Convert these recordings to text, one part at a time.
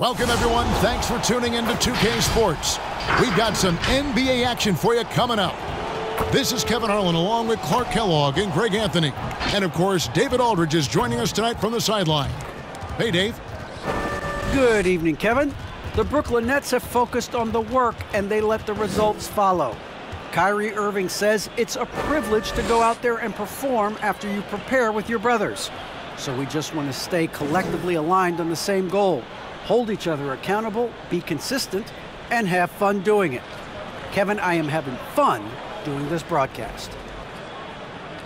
Welcome, everyone. Thanks for tuning in to 2K Sports. We've got some NBA action for you coming up. This is Kevin Harlan along with Clark Kellogg and Greg Anthony. And, of course, David Aldridge is joining us tonight from the sideline. Hey, Dave. Good evening, Kevin. The Brooklyn Nets have focused on the work, and they let the results follow. Kyrie Irving says it's a privilege to go out there and perform after you prepare with your brothers. So we just want to stay collectively aligned on the same goal. Hold each other accountable, be consistent, and have fun doing it. Kevin, I am having fun doing this broadcast.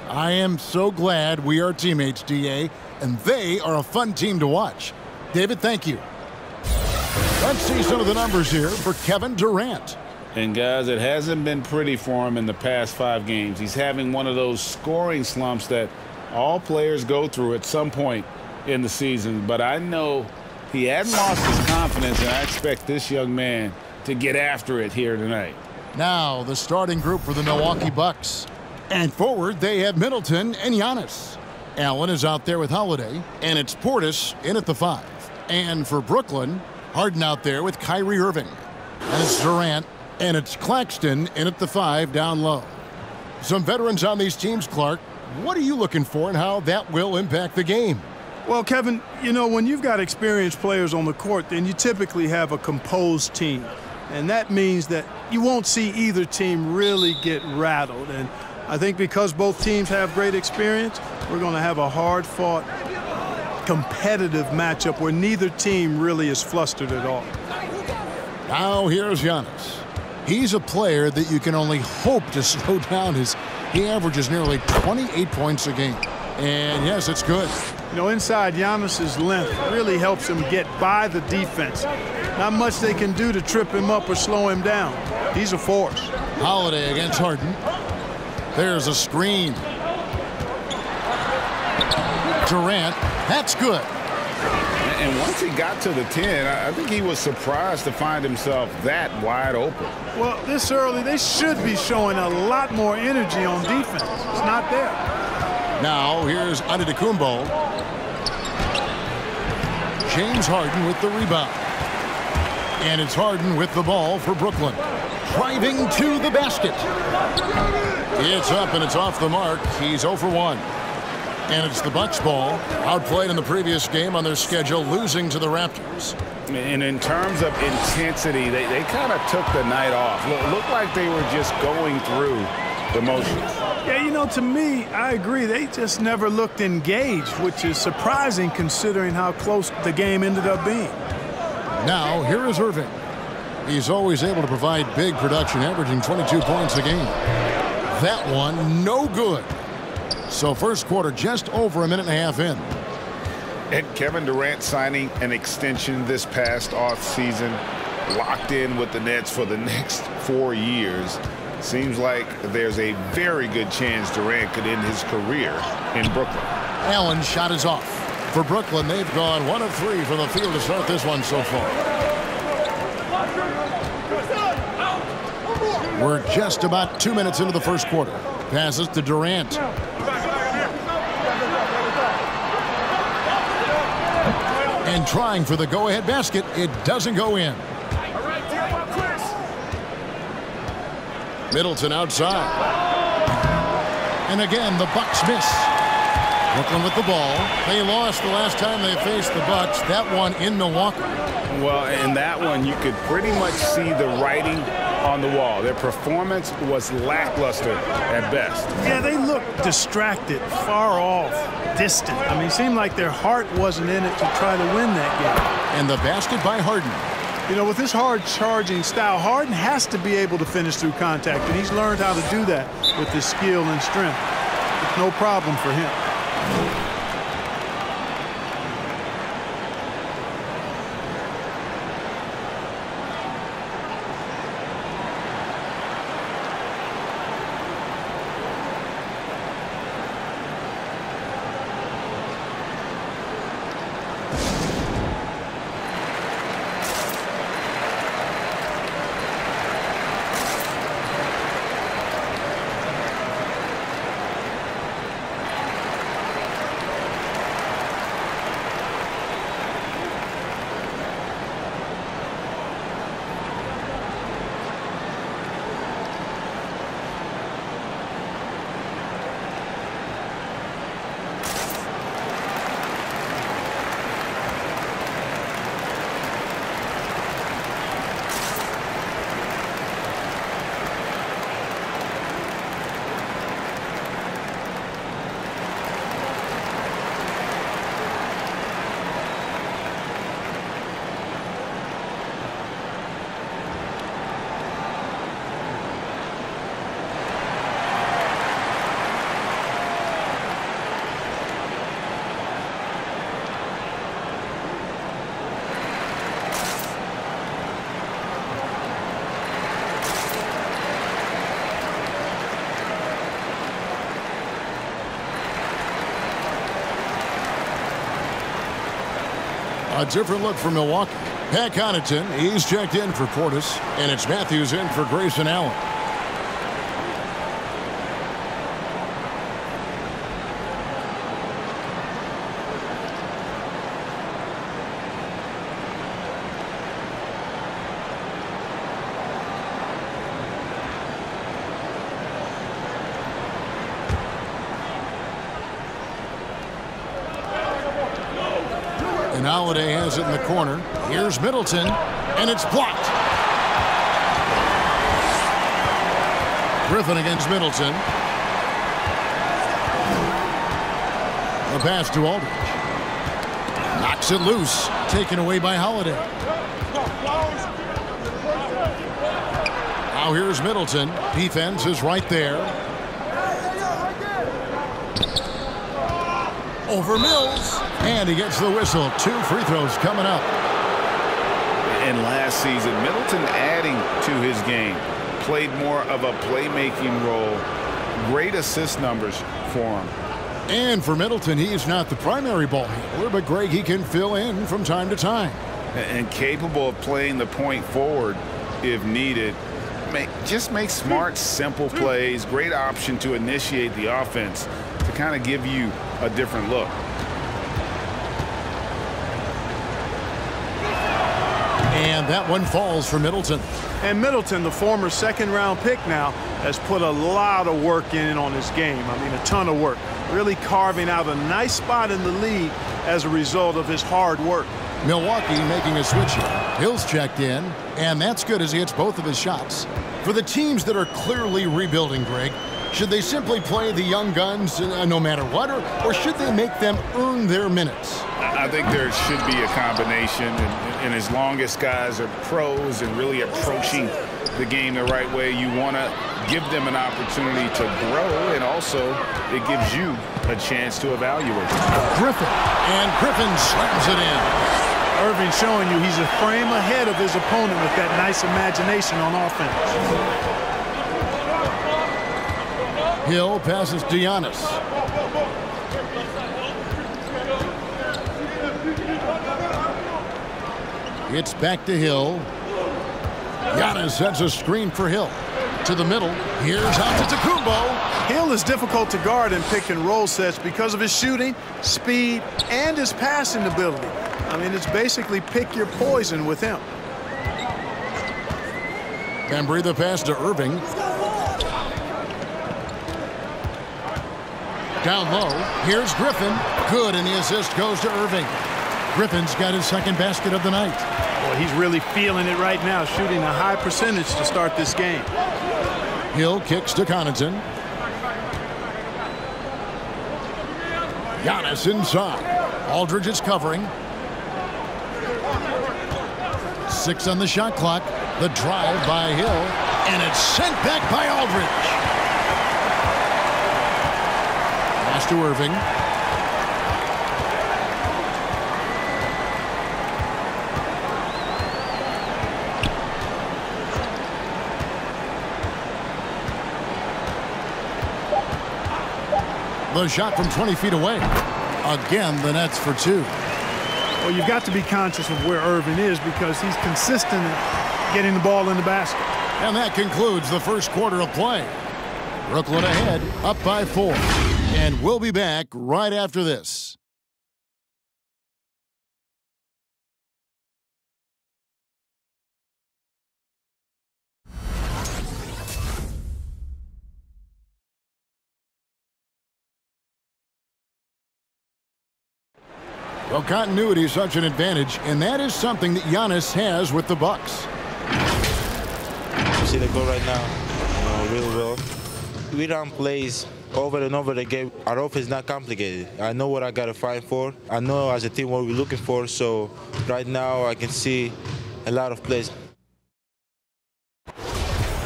I am so glad we are teammates, DA, and they are a fun team to watch. David, thank you. Let's see some of the numbers here for Kevin Durant. And, guys, it hasn't been pretty for him in the past 5 games. He's having one of those scoring slumps that all players go through at some point in the season. But I know he hasn't lost his confidence, and I expect this young man to get after it here tonight. Now, the starting group for the Milwaukee Bucks. And forward, they have Middleton and Giannis. Allen is out there with Holiday, and it's Portis in at the 5. And for Brooklyn, Harden out there with Kyrie Irving. And it's Durant, and it's Claxton in at the 5 down low. Some veterans on these teams, Clark. What are you looking for and how that will impact the game? Well, Kevin, you know, when you've got experienced players on the court, then you typically have a composed team. And that means that you won't see either team really get rattled. And I think because both teams have great experience, we're going to have a hard-fought, competitive matchup where neither team really is flustered at all. Now here's Giannis. He's a player that you can only hope to slow down. He averages nearly 28 points a game. And, yes, it's good. You know, inside, Giannis's length really helps him get by the defense. Not much they can do to trip him up or slow him down. He's a force. Holiday against Harden. There's a screen. Durant, that's good. And once he got to the 10, I think he was surprised to find himself that wide open. Well, this early, they should be showing a lot more energy on defense. It's not there. Now, here's Antetokounmpo. James Harden with the rebound. And it's Harden with the ball for Brooklyn. Driving to the basket. It's up and it's off the mark. He's 0 for 1. And it's the Bucks ball. Outplayed in the previous game on their schedule, losing to the Raptors. And in terms of intensity, they kind of took the night off. Looked like they were just going through the motions. Yeah, you know, to me, I agree. They just never looked engaged, which is surprising considering how close the game ended up being. Now, here is Irving. He's always able to provide big production, averaging 22 points a game. That one, no good. So first quarter, just over a minute and a half in. And Kevin Durant signing an extension this past offseason, locked in with the Nets for the next 4 years. Seems like there's a very good chance Durant could end his career in Brooklyn. Allen's shot is off. For Brooklyn, they've gone 1 of 3 from the field to start this one so far. We're just about 2 minutes into the first quarter. Passes to Durant. And trying for the go-ahead basket, it doesn't go in. Middleton outside. And again, the Bucks miss. Brooklyn with the ball. They lost the last time they faced the Bucks. That one in Milwaukee. Well, in that one, you could pretty much see the writing on the wall. Their performance was lackluster at best. Yeah, they looked distracted, far off, distant. I mean, it seemed like their heart wasn't in it to try to win that game. And the basket by Harden. You know, with his hard-charging style, Harden has to be able to finish through contact, and he's learned how to do that with his skill and strength. It's no problem for him. A different look for Milwaukee. Pat Connaughton, he's checked in for Portis, and it's Matthews in for Grayson Allen. And Holiday has it in the corner. Here's Middleton, and it's blocked. Griffin against Middleton. The pass to Aldridge. Knocks it loose. Taken away by Holiday. Now here's Middleton. Defense is right there. Over Mills. And he gets the whistle. 2 free throws coming up. And last season, Middleton adding to his game. Played more of a playmaking role. Great assist numbers for him. And for Middleton, he is not the primary ball handler, but Greg, he can fill in from time to time. And capable of playing the point forward if needed. Just make smart, simple plays. Great option to initiate the offense to kind of give you a different look. And that one falls for Middleton. And Middleton, the former second-round pick now, has put a lot of work in on his game. I mean, a ton of work. Really carving out a nice spot in the league as a result of his hard work. Milwaukee making a switch here. Hill's checked in, and that's good as he hits both of his shots. For the teams that are clearly rebuilding, Greg, should they simply play the young guns no matter what, or should they make them earn their minutes? I think there should be a combination, and as long as guys are pros and really approaching the game the right way, you want to give them an opportunity to grow, and also it gives you a chance to evaluate. Griffin, and Griffin slams it in. Irving showing you he's a frame ahead of his opponent with that nice imagination on offense. Hill passes to Giannis. It's back to Hill. Giannis sets a screen for Hill. To the middle. Here's Antetokounmpo. Hill is difficult to guard in pick and roll sets because of his shooting, speed, and his passing ability. I mean, it's basically pick your poison with him. Bembry the pass to Irving. Down low. Here's Griffin. Good, and the assist goes to Irving. Griffin's got his second basket of the night. Boy, he's really feeling it right now, shooting a high percentage to start this game. Hill kicks to Connaughton. Giannis inside. Aldridge is covering. 6 on the shot clock. The drive by Hill, and it's sent back by Aldridge. Pass to Irving. The shot from 20 feet away. Again, the net's for 2. Well, you've got to be conscious of where Irving is because he's consistent at getting the ball in the basket. And that concludes the first quarter of play. Brooklyn ahead, up by 4. And we'll be back right after this. Well, continuity is such an advantage, and that is something that Giannis has with the Bucks. You see the goal right now, real well. We run plays over and over again. Our offense is not complicated. I know what I got to fight for. I know as a team what we're looking for, so right now I can see a lot of plays.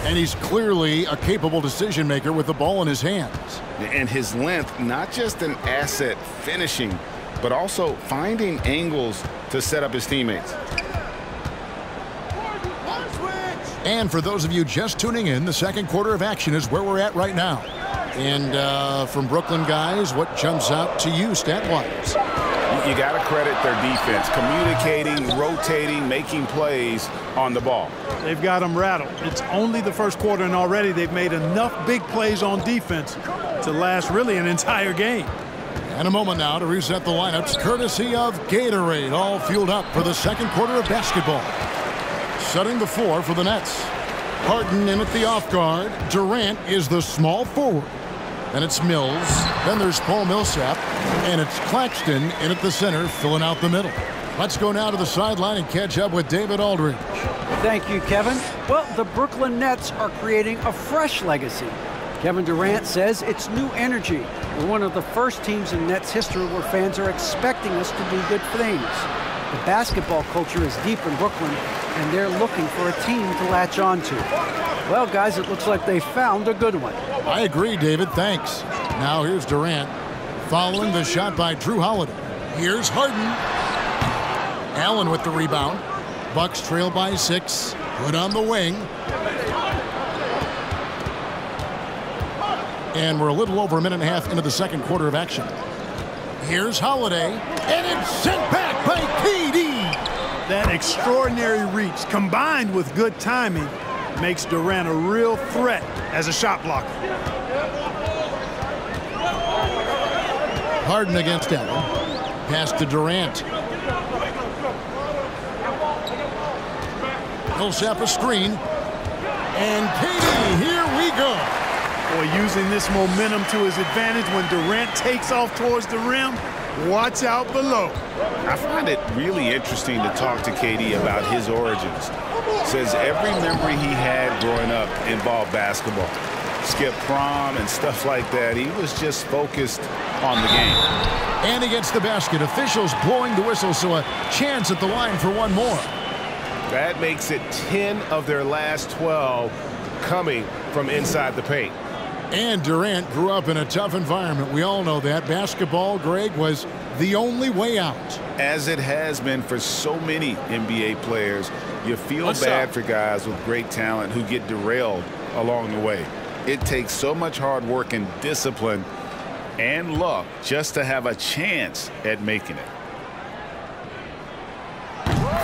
And he's clearly a capable decision maker with the ball in his hands. And his length, not just an asset finishing, but also finding angles to set up his teammates. And for those of you just tuning in, the second quarter of action is where we're at right now. And from Brooklyn, guys, what jumps out to you stat-wise? You got to credit their defense, communicating, rotating, making plays on the ball. They've got them rattled. It's only the first quarter, and already they've made enough big plays on defense to last really an entire game. And a moment now to reset the lineups, courtesy of Gatorade, all fueled up for the second quarter of basketball. Setting the floor for the Nets. Harden in at the off guard. Durant is the small forward. Then it's Mills. Then there's Paul Millsap. And it's Claxton in at the center, filling out the middle. Let's go now to the sideline and catch up with David Aldridge. Thank you, Kevin. Well, the Brooklyn Nets are creating a fresh legacy. Kevin Durant says it's new energy. We're one of the first teams in Nets history where fans are expecting us to do good things. The basketball culture is deep in Brooklyn, and they're looking for a team to latch on to. Well, guys, it looks like they found a good one. I agree, David. Thanks. Now here's Durant following the shot by Drew Holiday. Here's Harden. Allen with the rebound. Bucks trail by 6. Put on the wing. And we're a little over a minute and a half into the second quarter of action. Here's Holiday. And it's sent back by KD. That extraordinary reach combined with good timing makes Durant a real threat as a shot blocker. Harden against Allen. Pass to Durant. Millsap a screen. And KD, here we go. Boy, using this momentum to his advantage when Durant takes off towards the rim. Watch out below. I find it really interesting to talk to KD about his origins. Says every memory he had growing up involved basketball. Skip prom and stuff like that. He was just focused on the game. And he gets the basket. Officials blowing the whistle, so a chance at the line for one more. That makes it 10 of their last 12 coming from inside the paint. And Durant grew up in a tough environment. We all know that. Basketball, Greg, was the only way out. As it has been for so many NBA players, you feel bad for guys with great talent who get derailed along the way. It takes so much hard work and discipline and luck just to have a chance at making it.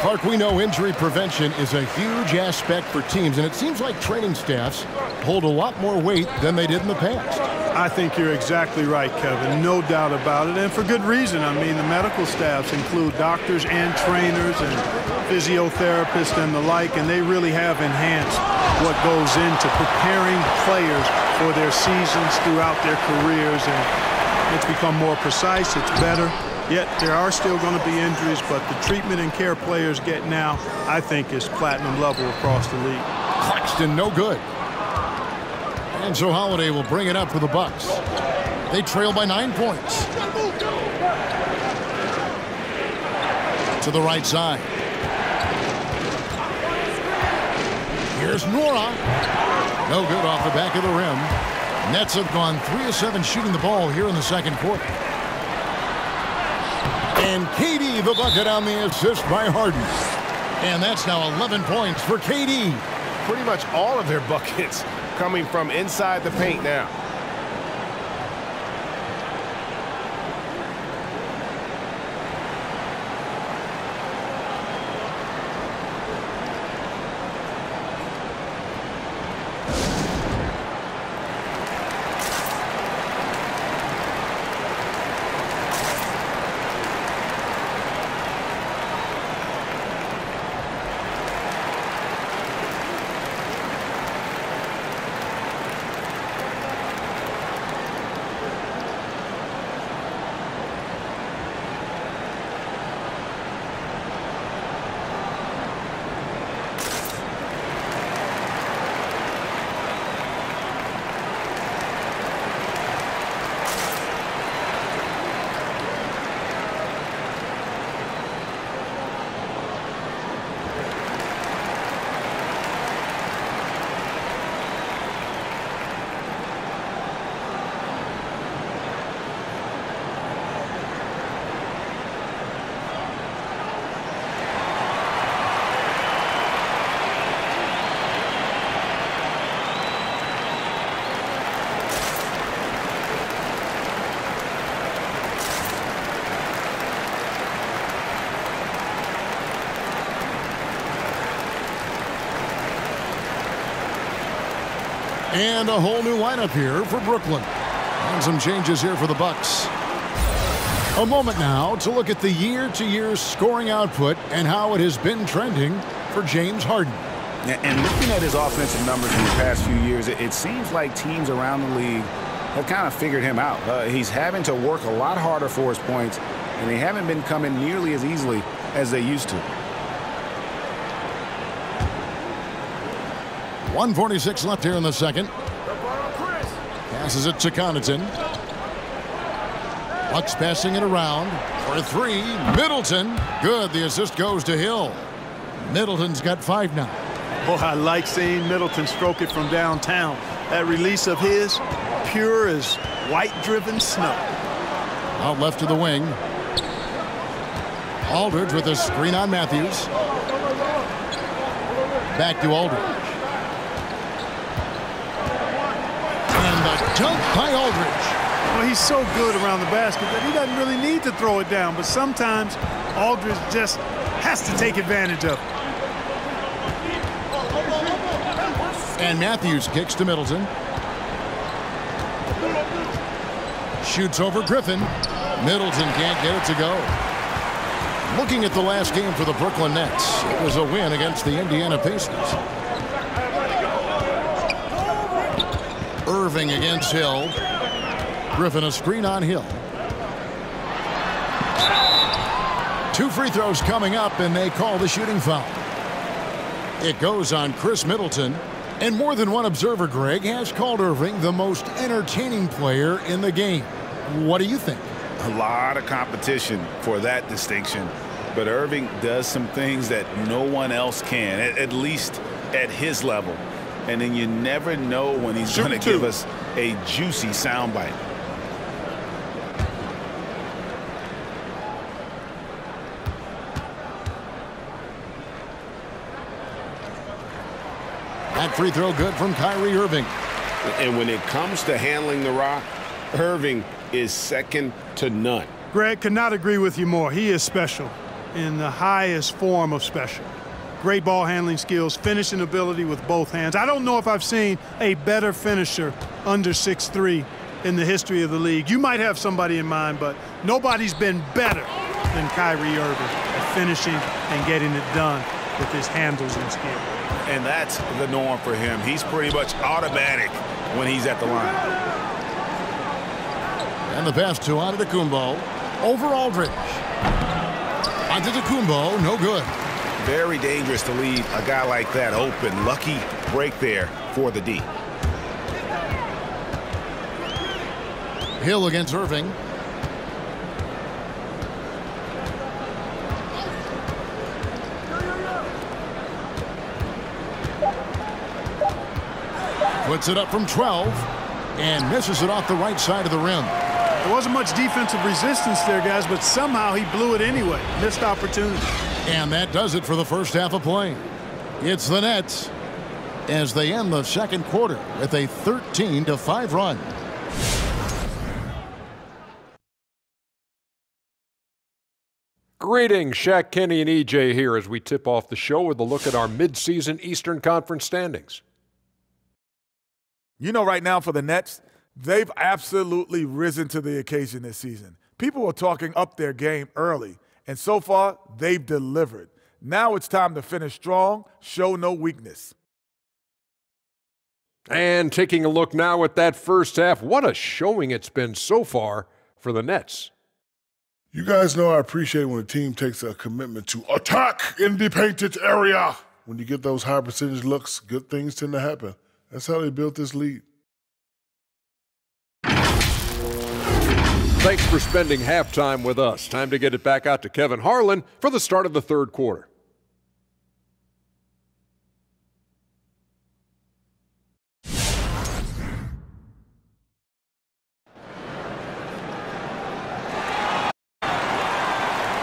Clark, we know injury prevention is a huge aspect for teams, and it seems like training staffs hold a lot more weight than they did in the past. I think you're exactly right, Kevin. No doubt about it, and for good reason. I mean, the medical staffs include doctors and trainers and physiotherapists and the like, and they really have enhanced what goes into preparing players for their seasons throughout their careers, and it's become more precise, it's better. Yet there are still going to be injuries, but the treatment and care players get now, I think, is platinum level across the league. Claxton, no good. And so Holiday will bring it up for the Bucks. They trail by 9 points. To the right side. Here's Nora. No good off the back of the rim. Nets have gone 3 of 7 shooting the ball here in the second quarter. And KD the bucket on the assist by Harden. And that's now 11 points for KD. Pretty much all of their buckets coming from inside the paint now. And a whole new lineup here for Brooklyn. And some changes here for the Bucks. A moment now to look at the year-to-year scoring output and how it has been trending for James Harden. And looking at his offensive numbers in the past few years, it seems like teams around the league have kind of figured him out. He's having to work a lot harder for his points, and they haven't been coming nearly as easily as they used to. 1:46 left here in the second. Passes it to Connaughton. Bucks passing it around for three. Middleton. Good. The assist goes to Hill. Middleton's got 5 now. Boy, I like seeing Middleton stroke it from downtown. That release of his, pure as white-driven snow. Out left to the wing. Aldridge with a screen on Matthews. Back to Aldridge. And the dunk by Aldridge. Well, he's so good around the basket that he doesn't really need to throw it down, but sometimes Aldridge just has to take advantage of it. And Matthews kicks to Middleton. Shoots over Griffin. Middleton can't get it to go. Looking at the last game for the Brooklyn Nets, it was a win against the Indiana Pacers. Irving against Hill. Griffin a screen on Hill. 2 free throws coming up, and they call the shooting foul. It goes on Chris Middleton. And more than one observer, Greg, has called Irving the most entertaining player in the game. What do you think? A lot of competition for that distinction. But Irving does some things that no one else can, at least at his level. And then you never know when he's going to give us a juicy soundbite. That free throw good from Kyrie Irving. And when it comes to handling the rock, Irving is second to none. Greg, could not agree with you more. He is special in the highest form of special. Great ball handling skills, finishing ability with both hands. I don't know if I've seen a better finisher under 6'3" in the history of the league. You might have somebody in mind, but nobody's been better than Kyrie Irving at finishing and getting it done with his handles and skill. And that's the norm for him. He's pretty much automatic when he's at the line. And the pass to Antetokounmpo. Over Aldridge. Antetokounmpo, no good. Very dangerous to leave a guy like that open. Lucky break there for the D. Hill against Irving. Puts it up from 12 and misses it off the right side of the rim. There wasn't much defensive resistance there, guys, but somehow he blew it anyway. Missed opportunity. And that does it for the first half of play. It's the Nets as they end the second quarter with a 13-5 run. Greetings, Shaq, Kenny, and EJ here as we tip off the show with a look at our midseason Eastern Conference standings. You know, right now for the Nets, they've absolutely risen to the occasion this season. People are talking up their game early, and so far, they've delivered. Now it's time to finish strong, show no weakness. And taking a look now at that first half, what a showing it's been so far for the Nets. You guys know I appreciate when a team takes a commitment to attack in the painted area. When you get those high percentage looks, good things tend to happen. That's how they built this lead. Thanks for spending halftime with us. Time to get it back out to Kevin Harlan for the start of the third quarter.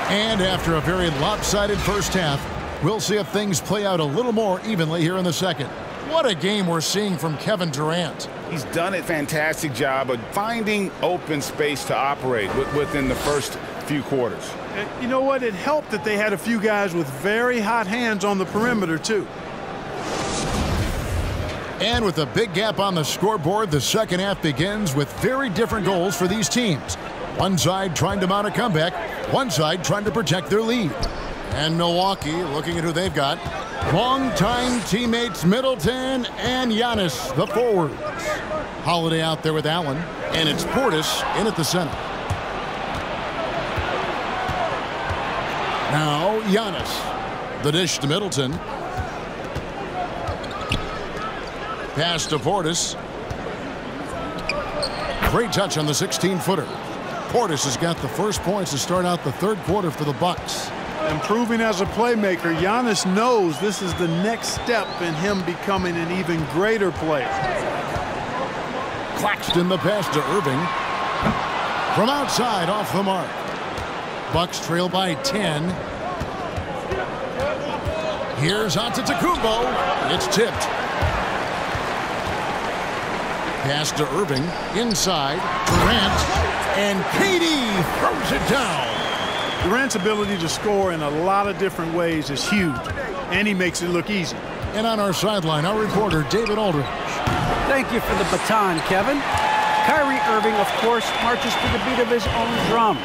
And after a very lopsided first half, we'll see if things play out a little more evenly here in the second. What a game we're seeing from Kevin Durant. He's done a fantastic job of finding open space to operate within the first few quarters. And you know what? It helped that they had a few guys with very hot hands on the perimeter, too. And with a big gap on the scoreboard, the second half begins with very different goals for these teams. One side trying to mount a comeback, one side trying to protect their lead. And Milwaukee looking at who they've got. Longtime teammates Middleton and Giannis, the forwards. Holiday out there with Allen, and it's Portis in at the center. Now Giannis. The dish to Middleton. Pass to Portis. Great touch on the 16-footer. Portis has got the first points to start out the third quarter for the Bucks. Improving as a playmaker, Giannis knows this is the next step in him becoming an even greater player. Claxton the pass to Irving. From outside, off the mark. Bucks trail by 10. Here's Antetokounmpo. It's tipped. Pass to Irving. Inside. Durant. And KD throws it down. Durant's ability to score in a lot of different ways is huge, and he makes it look easy. And on our sideline, our reporter, David Aldridge. Thank you for the baton, Kevin. Kyrie Irving, of course, marches to the beat of his own drum.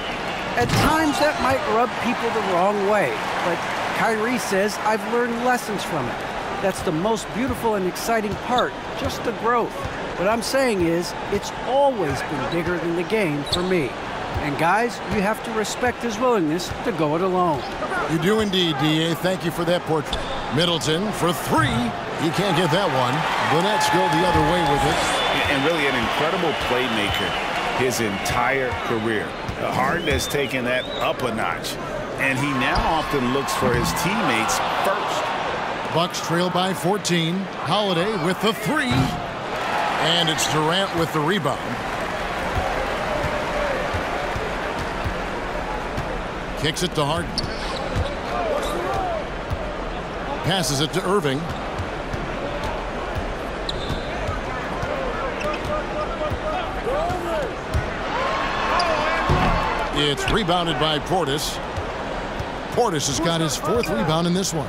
At times, that might rub people the wrong way, but Kyrie says, I've learned lessons from it. That's the most beautiful and exciting part, just the growth. What I'm saying is, it's always been bigger than the game for me. And guys, you have to respect his willingness to go it alone. You do indeed, D.A. Thank you for that portrait. Middleton for three. He can't get that one. The Nets go the other way with it. And really an incredible playmaker his entire career. Harden has taken that up a notch. And he now often looks for his teammates first. Bucks trail by 14. Holiday with the three. And it's Durant with the rebound. Kicks it to Harden. Passes it to Irving. It's rebounded by Portis. Portis has got his fourth rebound in this one.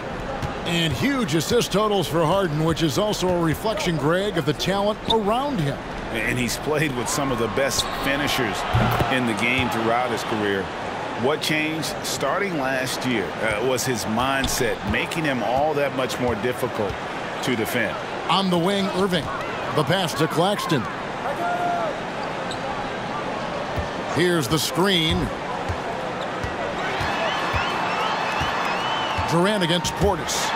And huge assist totals for Harden, which is also a reflection, Greg, of the talent around him. And he's played with some of the best finishers in the game throughout his career. What changed starting last year was his mindset, making him all that much more difficult to defend. On the wing, Irving. The pass to Claxton. Here's the screen. Durant against Portis.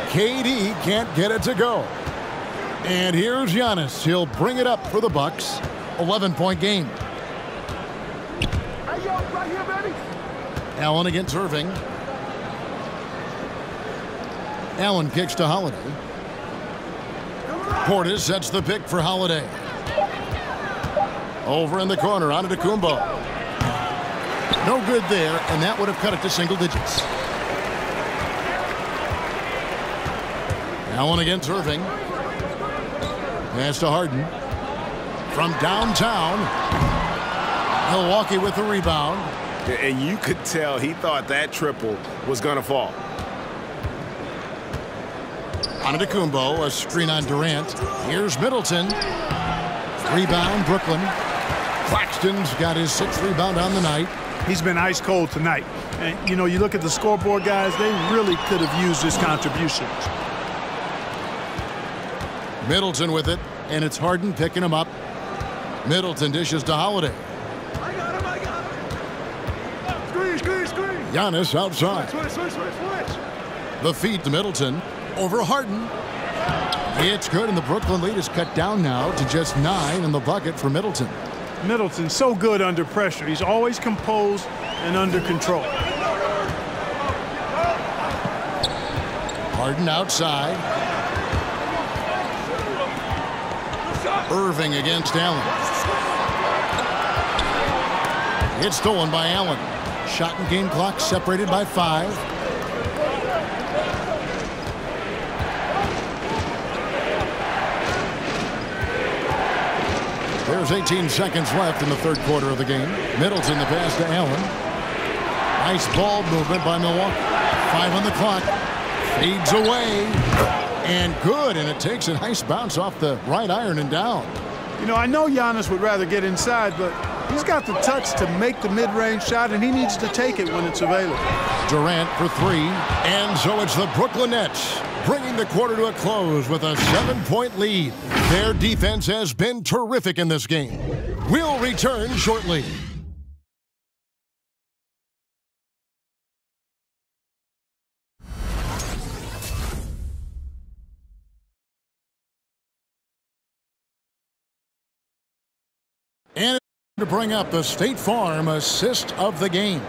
KD can't get it to go. And here's Giannis. He'll bring it up for the Bucks. 11-point game. Allen against Irving. Allen kicks to Holiday. Portis sets the pick for Holiday. Over in the corner, Antetokounmpo. No good there, and that would have cut it to single digits. Allen against Irving. Pass to Harden. From downtown. Milwaukee with the rebound. And you could tell he thought that triple was going to fall. Antetokounmpo, a screen on Durant. Here's Middleton. Rebound, Brooklyn. Claxton's got his sixth rebound on the night. He's been ice cold tonight. And, you know, you look at the scoreboard, guys, they really could have used his contributions. Middleton with it, and it's Harden picking him up. Middleton dishes to Holiday. I got him. Screen. Giannis outside. Switch. The feed to Middleton. Over Harden. It's good, and the Brooklyn lead is cut down now to just 9 in the bucket for Middleton. Middleton's so good under pressure. He's always composed and under control. Harden outside. Irving against Allen. It's stolen by Allen. Shot and game clock separated by 5. There's 18 seconds left in the third quarter of the game. Middleton the pass to Allen. Nice ball movement by Milwaukee. 5 on the clock. Feeds away. And good, and it takes a nice bounce off the right iron and down. You know, I know Giannis would rather get inside, but he's got the touch to make the mid-range shot, and he needs to take it when it's available. Durant for three, and so it's the Brooklyn Nets bringing the quarter to a close with a 7-point lead. Their defense has been terrific in this game. We'll return shortly. And to bring up the State Farm assist of the game.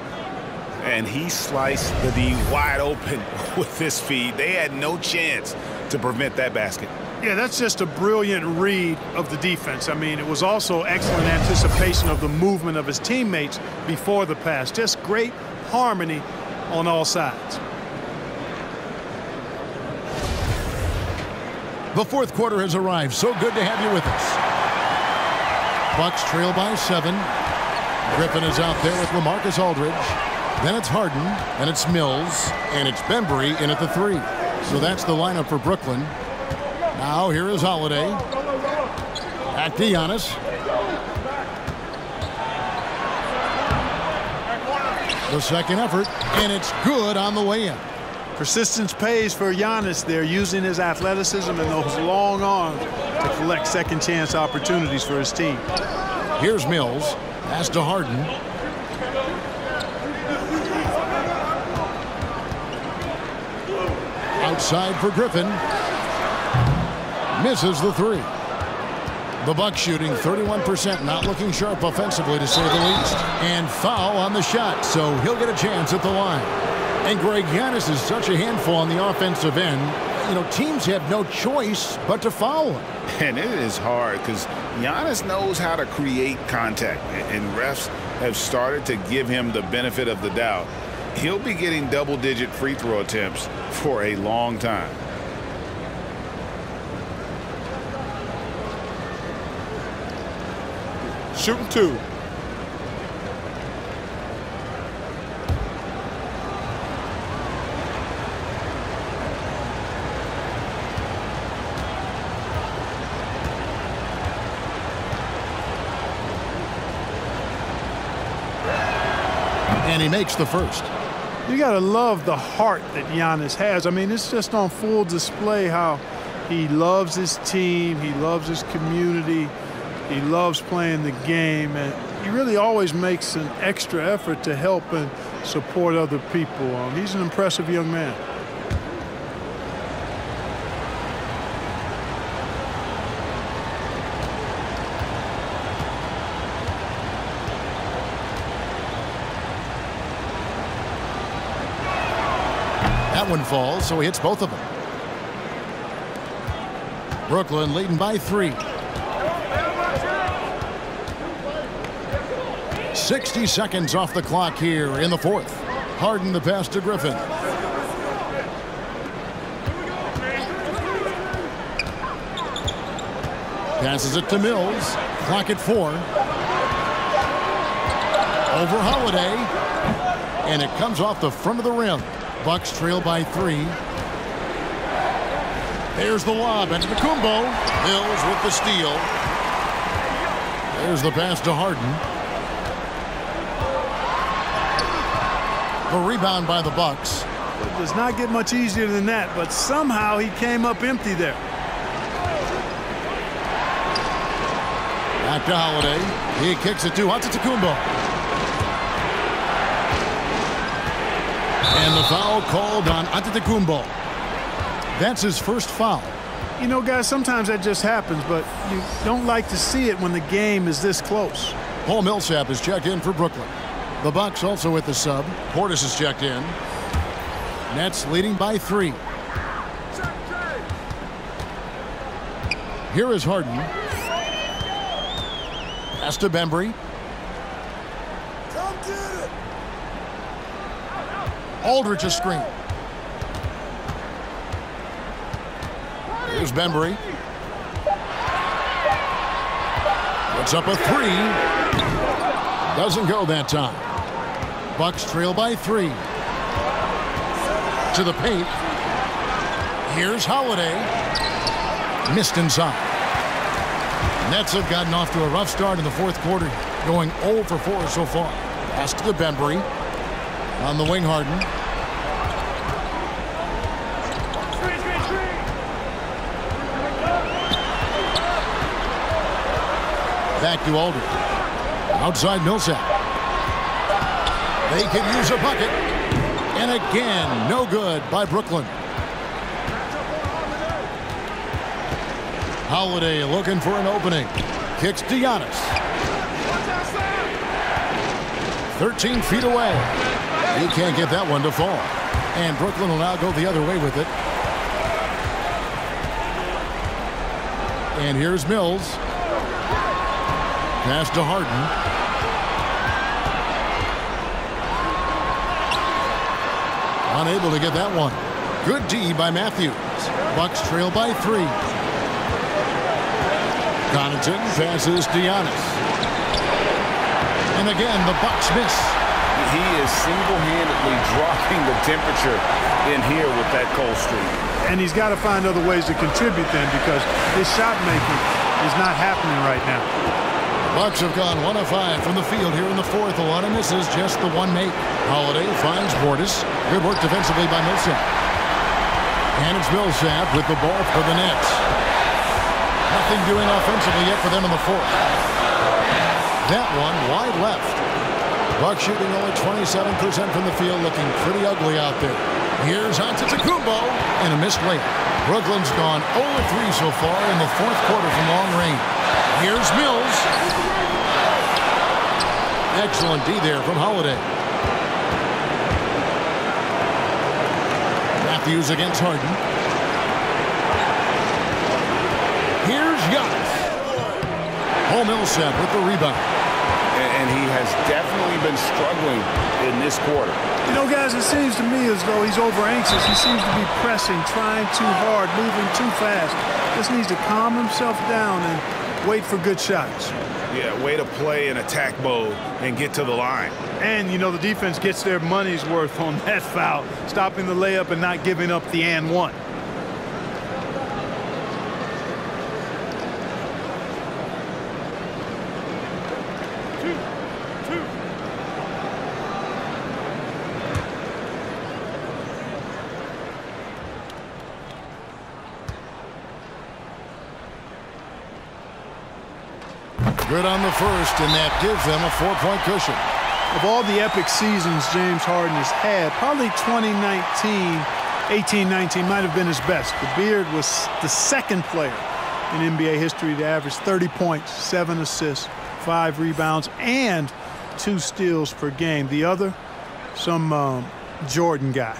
And he sliced the D wide open with this feed. They had no chance to prevent that basket. Yeah, that's just a brilliant read of the defense. I mean, it was also excellent anticipation of the movement of his teammates before the pass. Just great harmony on all sides. The fourth quarter has arrived. So good to have you with us. Bucks trail by 7. Griffin is out there with LaMarcus Aldridge. Then it's Harden, then it's Mills, and it's Bembry in at the 3. So that's the lineup for Brooklyn. Now here is Holiday. Back to Giannis. The second effort, and it's good on the way in. Persistence pays for Giannis there, using his athleticism and those long arms to collect second chance opportunities for his team. Here's Mills. Pass to Harden. Outside for Griffin. Misses the 3. The Bucks shooting 31%, not looking sharp offensively to say the least. And foul on the shot, so he'll get a chance at the line. And Greg, Giannis is such a handful on the offensive end. You know, teams have no choice but to foul him. And it is hard because Giannis knows how to create contact, and refs have started to give him the benefit of the doubt. He'll be getting double-digit free throw attempts for a long time. Shooting 2. And he makes the first. You got to love the heart that Giannis has. I mean, it's just on full display how he loves his team, he loves his community, he loves playing the game, and he really always makes an extra effort to help and support other people. He's an impressive young man. That one falls, so he hits both of them. Brooklyn leading by 3. 60 seconds off the clock here in the fourth. Harden the pass to Griffin. Passes it to Mills. Clock at 4. Over Holiday. And it comes off the front of the rim. Bucks trail by 3. There's the lob into the Kumbo. Mills with the steal. There's the pass to Harden. The rebound by the Bucks. It does not get much easier than that, but somehow he came up empty there. Back to Holiday. He kicks it to Antetokounmpo. And the foul called on Antetokounmpo. That's his first foul. You know, guys, sometimes that just happens, but you don't like to see it when the game is this close. Paul Millsap is checked in for Brooklyn. The Bucks also with the sub. Portis is checked in. Nets leading by 3. Here is Harden. Pass to Bembry. Aldridge a screen. Here's Bembry. Puts up a 3. Doesn't go that time. Bucks trail by 3. To the paint. Here's Holiday. Missed inside. Nets have gotten off to a rough start in the fourth quarter, going 0 for 4 so far. Pass to Bembry. On the wing, Harden. Back to Aldridge. Outside Millsap. They can use a bucket. And again, no good by Brooklyn. Holiday looking for an opening. Kicks to Giannis. 13 feet away. He can't get that one to fall. And Brooklyn will now go the other way with it. And here's Mills. Pass to Harden. Unable to get that one. Good D by Matthews. Bucks trail by 3. Connaughton passes to Giannis. And again, the Bucks miss. He is single-handedly dropping the temperature in here with that cold streak. And he's got to find other ways to contribute then, because his shot making is not happening right now. Bucks have gone 1 of 5 from the field here in the fourth. A lot of misses, just the one make. Holiday finds Portis. Good work defensively by Millsap. And it's Millsap with the ball for the Nets. Nothing doing offensively yet for them in the fourth. That one wide left. Bucks shooting only 27% from the field, looking pretty ugly out there. Here's Antetokounmpo and a missed layup. Brooklyn's gone 0-3 so far in the fourth quarter from long range. Here's Mills. Excellent D there from Holiday. Matthews against Harden. Here's Giannis. Millsap with the rebound. And he has definitely been struggling in this quarter. You know, guys, it seems to me as though he's over-anxious. He seems to be pressing, trying too hard, moving too fast. Just needs to calm himself down and wait for good shots. Yeah, way to play in attack mode and get to the line. And, you know, the defense gets their money's worth on that foul, stopping the layup and not giving up the and one. Good on the first, and that gives them a 4-point cushion. Of all the epic seasons James Harden has had, probably 2019, 18-19 might have been his best. The Beard was the second player in NBA history to average 30 points, 7 assists, 5 rebounds, and 2 steals per game. The other, some Jordan guy.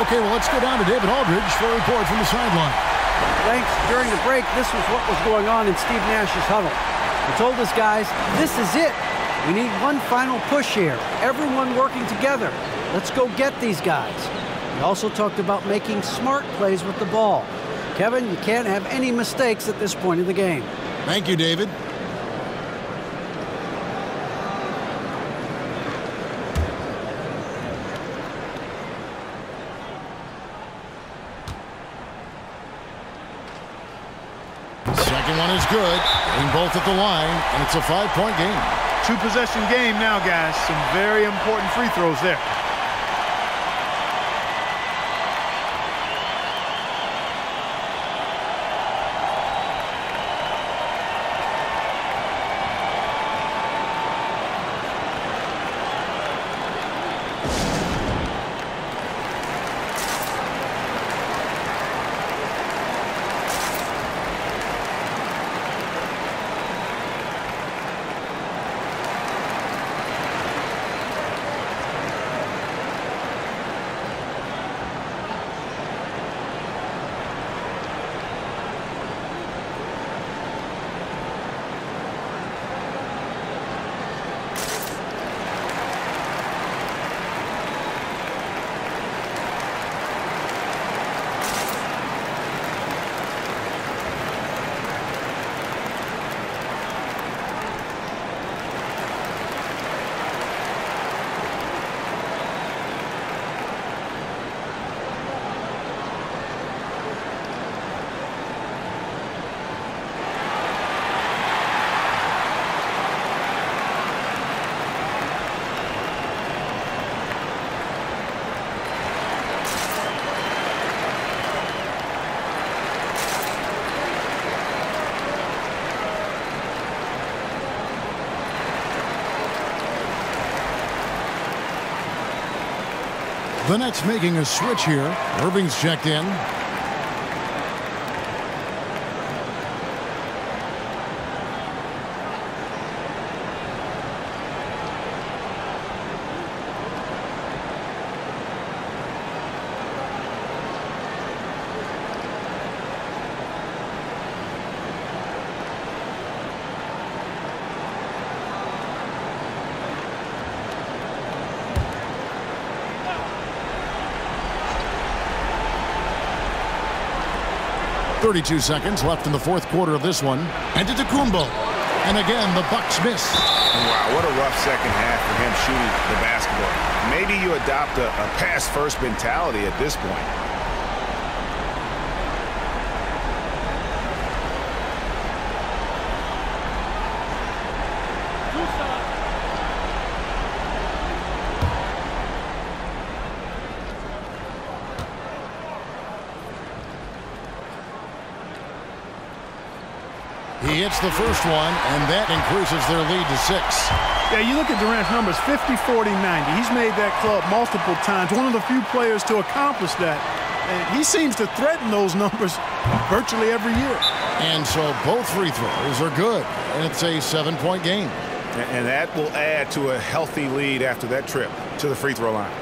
Okay, well, let's go down to David Aldridge for a report from the sideline. Thanks. During the break, this was what was going on in Steve Nash's huddle. He told us guys, this is it. We need one final push here. Everyone working together. Let's go get these guys. He also talked about making smart plays with the ball. Kevin, you can't have any mistakes at this point in the game. Thank you, David. second one is good. Getting both at the line, and it's a 5-point game. 2-possession game now, guys. Some very important free throws there. The Nets making a switch here. Irving's checked in. .32 seconds left in the fourth quarter of this one. And to Kumbo. And again, the Bucks miss. Wow, what a rough second half for him shooting the basketball. Maybe you adopt a pass-first mentality at this point. He hits the first one, and that increases their lead to 6. Yeah, you look at Durant's numbers, 50, 40, 90. He's made that club multiple times. One of the few players to accomplish that. And he seems to threaten those numbers virtually every year. And so both free throws are good, and it's a 7-point game. And that will add to a healthy lead after that trip to the free throw line.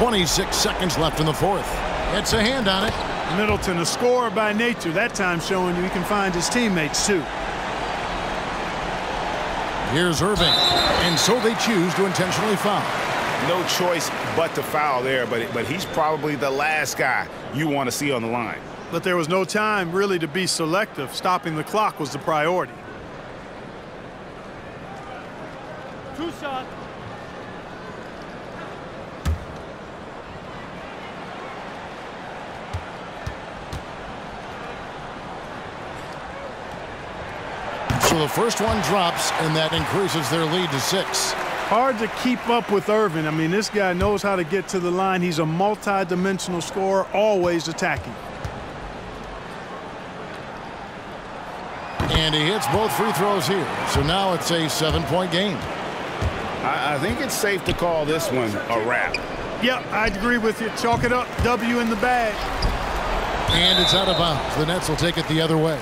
26 seconds left in the fourth. It's a hand on it. Middleton, a scorer by nature, that time showing you he can find his teammates too. Here's Irving, and so they choose to intentionally foul. No choice but to foul there, but he's probably the last guy you want to see on the line. But there was no time really to be selective. Stopping the clock was the priority. Two shot. So the first one drops, and that increases their lead to 6. Hard to keep up with Irving. I mean, this guy knows how to get to the line. He's a multi-dimensional scorer, always attacking. And he hits both free throws here. So now it's a 7-point game. I think it's safe to call this one a wrap. Yep, I'd agree with you. Chalk it up. W in the bag. And it's out of bounds. The Nets will take it the other way.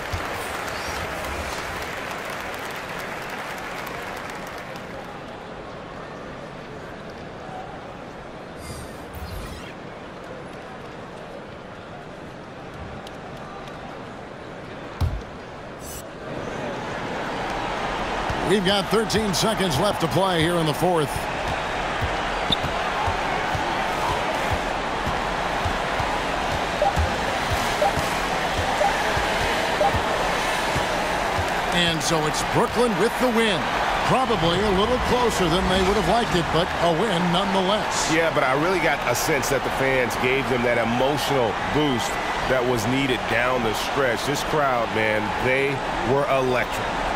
We've got 13 seconds left to play here in the fourth. And so it's Brooklyn with the win. Probably a little closer than they would have liked it, but a win nonetheless. Yeah, but I really got a sense that the fans gave them that emotional boost that was needed down the stretch. This crowd, man, they were electric.